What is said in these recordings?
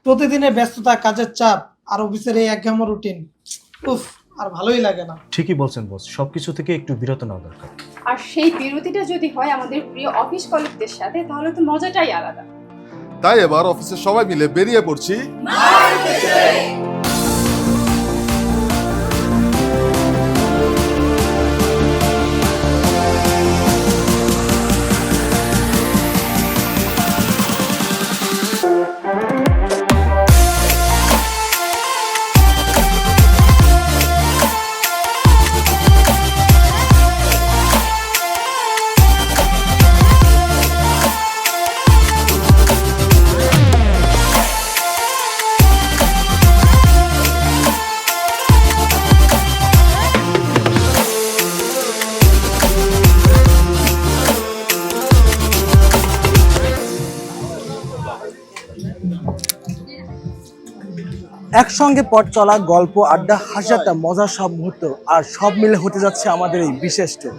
প্রতিদিনের ব্যস্ততা, কাজের চাপ আর অফিসের এই একঘেয়েমি রুটিন, উফ, আর ভালোই লাগে না। ঠিকই বলছেন বস, সবকিছু থেকে একটু বিরত নেওয়া দরকার। আর সেই বিরতিটা যদি হয় আমাদের প্রিয় অফিস কলিগদের সাথে, তাহলে তো মজাটাই আলাদা। তাই এবার অফিসের সবাই মিলে বেরিয়ে পড়ছি একসঙ্গে পথ চলা, গল্প, আড্ডা, হাসাটা, মজার সব মুহূর্ত, আর সব মিলে হতে যাচ্ছে আমাদের এই বিশেষ ট্যুর।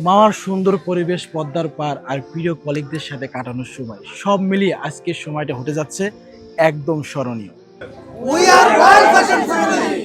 মামার সুন্দর পরিবেশ, পদ্মার পার আর প্রিয় কলিগদের সাথে কাটানোর সময়, সব মিলিয়ে আজকের সময়টা হতে যাচ্ছে একদম স্মরণীয়। We are Royal Fashion Family!